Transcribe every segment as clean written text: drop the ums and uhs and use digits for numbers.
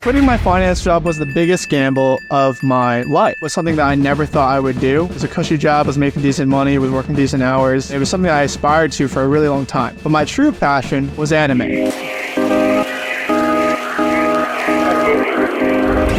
Quitting my finance job was the biggest gamble of my life. It was something that I never thought I would do. It was a cushy job, I was making decent money, was working decent hours. It was something I aspired to for a really long time. But my true passion was anime.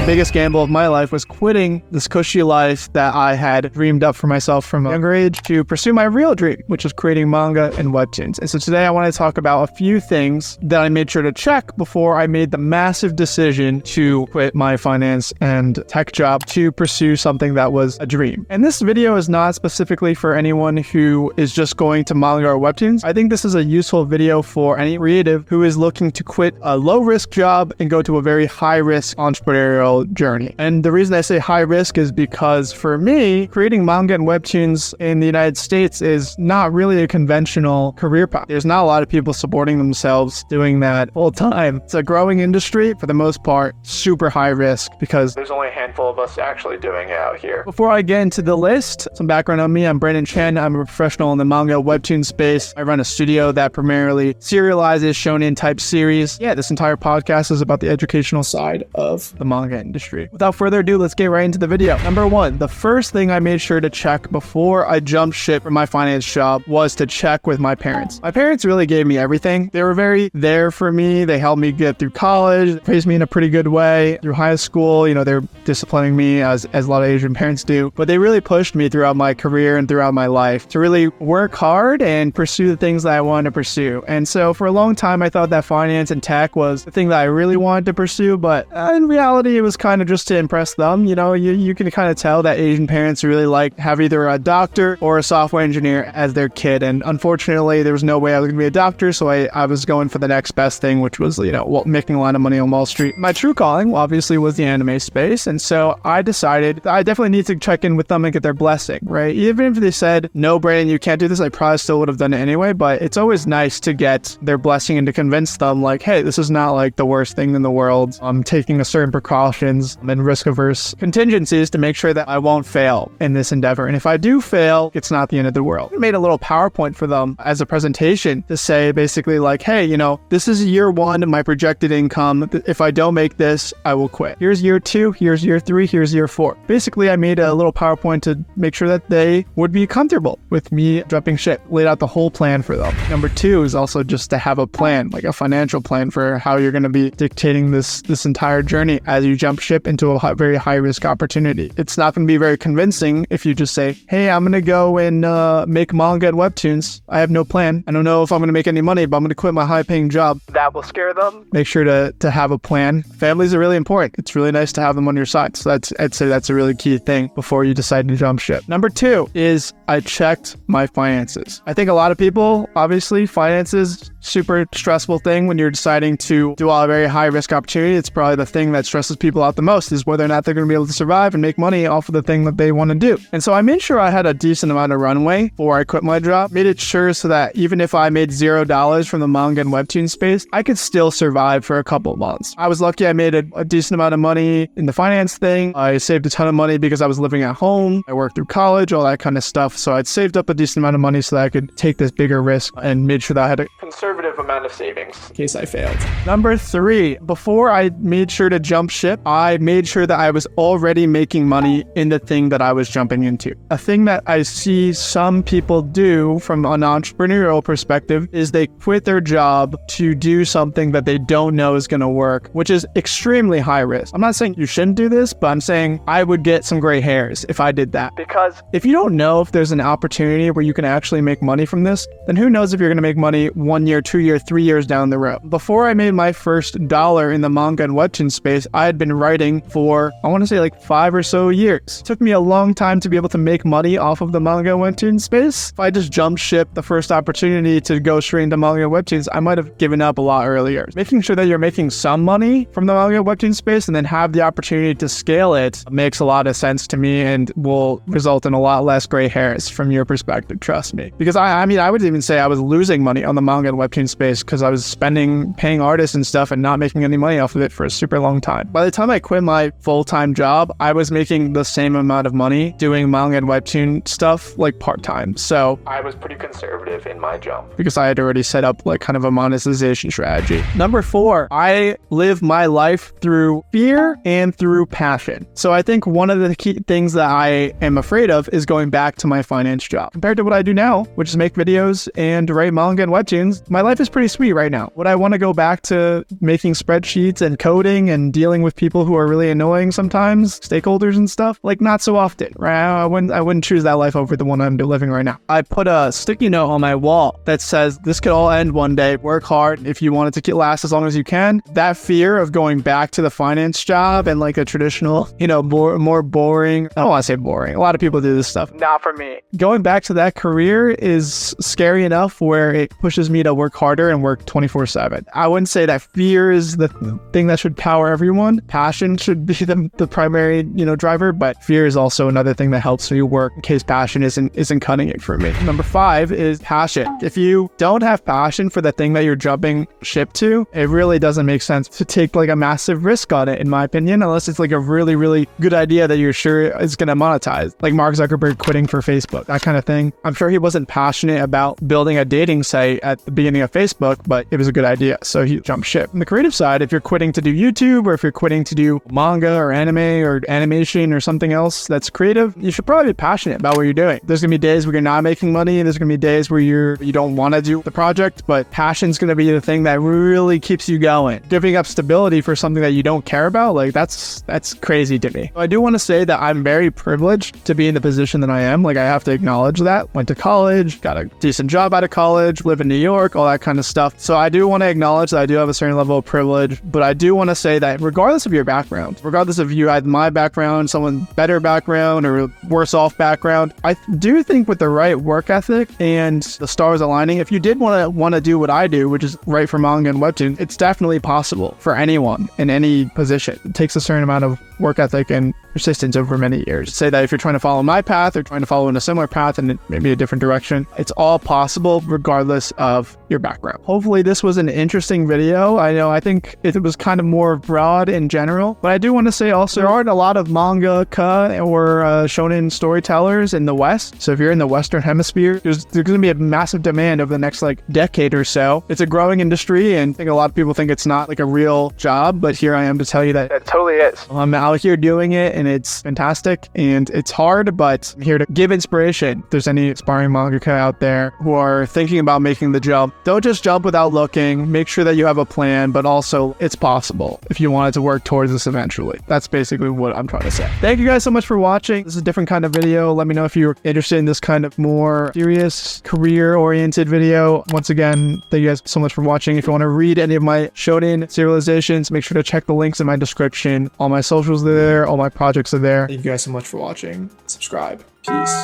The biggest gamble of my life was quitting this cushy life that I had dreamed up for myself from a younger age to pursue my real dream, which was creating manga and webtoons. And so today I want to talk about a few things that I made sure to check before I made the massive decision to quit my finance and tech job to pursue something that was a dream. And this video is not specifically for anyone who is just going to manga or webtoons. I think this is a useful video for any creative who is looking to quit a low-risk job and go to a very high-risk entrepreneurial journey. And the reason I say high risk is because for me, creating manga and webtoons in the United States is not really a conventional career path. There's not a lot of people supporting themselves doing that full time. It's a growing industry, for the most part, super high risk because there's only a handful of us actually doing it out here. Before I get into the list, some background on me. I'm Brandon Chen. I'm a professional in the manga webtoon space. I run a studio that primarily serializes shonen type series. Yeah, this entire podcast is about the educational side of the manga industry. Without further ado, let's get right into the video. Number one, the first thing I made sure to check before I jumped ship from my finance job was to check with my parents. My parents really gave me everything. They were very there for me. They helped me get through college, raised me in a pretty good way through high school. You know, they're disciplining me as a lot of Asian parents do, but they really pushed me throughout my career and throughout my life to really work hard and pursue the things that I wanted to pursue. And so for a long time, I thought that finance and tech was the thing that I really wanted to pursue, but in reality, it was kind of just to impress them. You know, you can kind of tell that Asian parents really have either a doctor or a software engineer as their kid. And unfortunately, there was no way I was going to be a doctor. So I was going for the next best thing, which was, making a lot of money on Wall Street. My true calling, obviously, was the anime space. And so I decided that I definitely need to check in with them and get their blessing, right? Even if they said, no, Brandon, you can't do this, I probably still would have done it anyway. But it's always nice to get their blessing and to convince them hey, this is not the worst thing in the world. I'm taking a certain precautions and risk-averse contingencies to make sure that I won't fail in this endeavor. And if I do fail, it's not the end of the world. I made a little PowerPoint for them as a presentation to say basically hey, this is year one of my projected income. If I don't make this, I will quit. Here's year two, here's year three, here's year four. Basically, I made a little PowerPoint to make sure that they would be comfortable with me jumping ship. Laid out the whole plan for them. Number two is also just to have a plan, a financial plan for how you're going to be dictating this entire journey as you jump ship into a very high risk opportunity. It's not going to be very convincing if you just say, hey, I'm going to go and make manga and webtoons. I have no plan. I don't know if I'm going to make any money, but I'm going to quit my high paying job. That will scare them. Make sure to have a plan. Families are really important. It's really nice to have them on your side. So I'd say that's a really key thing before you decide to jump ship. Number two is I checked my finances. I think a lot of people, obviously, finances, super stressful thing when you're deciding to do a very high risk opportunity. It's probably the thing that stresses people out the most is whether or not they're going to be able to survive and make money off of the thing that they want to do. And so I made sure I had a decent amount of runway before I quit my job. Made it sure so that even if I made $0 from the manga and webtoon space, I could still survive for a couple months. I was lucky I made a decent amount of money in the finance thing. I saved a ton of money because I was living at home. I worked through college, all that kind of stuff. So I'd saved up a decent amount of money so that I could take this bigger risk and made sure that I had a conservative amount of savings in case I failed. Number three, before I made sure to jump ship, I made sure that I was already making money in the thing that I was jumping into. A thing that I see some people do from an entrepreneurial perspective is they quit their job to do something that they don't know is going to work, which is extremely high risk. I'm not saying you shouldn't do this, but I'm saying I would get some gray hairs if I did that. Because if you don't know if there's an opportunity where you can actually make money from this, then who knows if you're going to make money 1 year, 2 year, 3 years down the road. Before I made my first dollar in the manga and webtoon space, I had been writing for, I want to say 5 or so years. It took me a long time to be able to make money off of the manga and webtoon space. If I just jumped ship the first opportunity to go straight into manga and webtoons, I might have given up a lot earlier. Making sure that you're making some money from the manga and webtoon space and then have the opportunity to scale it makes a lot of sense to me and will result in a lot less gray hairs from your perspective, trust me. Because I would even say I was losing money on the manga and webtoon space because I was paying artists and stuff and not making any money off of it for a super long time. By the time time I quit my full-time job, I was making the same amount of money doing manga and webtoon stuff like part-time. So I was pretty conservative in my jump because I had already set up like kind of a monetization strategy. Number 4, I live my life through fear and through passion. So I think one of the key things that I am afraid of is going back to my finance job. Compared to what I do now, which is make videos and write manga and webtoons, my life is pretty sweet right now. Would I want to go back to making spreadsheets and coding and dealing with people who are really annoying sometimes, stakeholders and stuff? Like, not so often, right? I wouldn't choose that life over the one I'm living right now. I put a sticky note on my wall that says, this could all end one day. Work hard if you want it to last as long as you can. That fear of going back to the finance job and like a traditional, more boring, I don't want to say boring. A lot of people do this stuff. Not for me. Going back to that career is scary enough where it pushes me to work harder and work 24/7. I wouldn't say that fear is the thing that should power everyone. Passion should be the primary, driver, but fear is also another thing that helps me work in case passion isn't cutting it for me. Number 5 is passion. If you don't have passion for the thing that you're jumping ship to, it really doesn't make sense to take like a massive risk on it, in my opinion, unless it's like a really, really good idea that you're sure is going to monetize, like Mark Zuckerberg quitting for Facebook, that kind of thing. I'm sure he wasn't passionate about building a dating site at the beginning of Facebook, but it was a good idea, so he jumped ship. On the creative side, if you're quitting to do YouTube, or if you're quitting to do manga or anime or animation or something else that's creative, you should probably be passionate about what you're doing. There's gonna be days where you're not making money, and there's gonna be days where you don't want to do the project, but passion's gonna be the thing that really keeps you going. Giving up stability for something that you don't care about, like that's crazy to me. I do want to say that I'm very privileged to be in the position that I am. Like, I have to acknowledge that. Went to college, got a decent job out of college, live in New York, all that kind of stuff. So I do want to acknowledge that I do have a certain level of privilege, but I do want to say that regardless of your background, regardless if you had my background, someone better background, or worse off background, I do think with the right work ethic and the stars aligning, if you did want to do what I do, which is write for manga and webtoon, it's definitely possible for anyone in any position. It takes a certain amount of work ethic and persistence over many years. Say that if you're trying to follow my path or trying to follow in a similar path and maybe a different direction, it's all possible regardless of your background. Hopefully this was an interesting video. I think it was kind of more broad in general, but I do want to say also there aren't a lot of mangaka or shonen storytellers in the West. So if you're in the Western hemisphere, there's going to be a massive demand over the next decade or so. It's a growing industry, and I think a lot of people think it's not like a real job, but here I am to tell you that it totally is. I'm out here doing it, and it's fantastic, and it's hard, but I'm here to give inspiration. If there's any aspiring mangaka out there who are thinking about making the jump, don't just jump without looking. Make sure that you have a plan, but also it's possible if you wanted to work towards this eventually. That's basically what I'm trying to say. Thank you guys so much for watching. This is a different kind of video. Let me know if you're interested in this kind of more serious, career-oriented video. Once again, thank you guys so much for watching. If you want to read any of my shonen serializations, make sure to check the links in my description. All my socials are there. All my projects are there. Thank you guys so much for watching. Subscribe. Peace.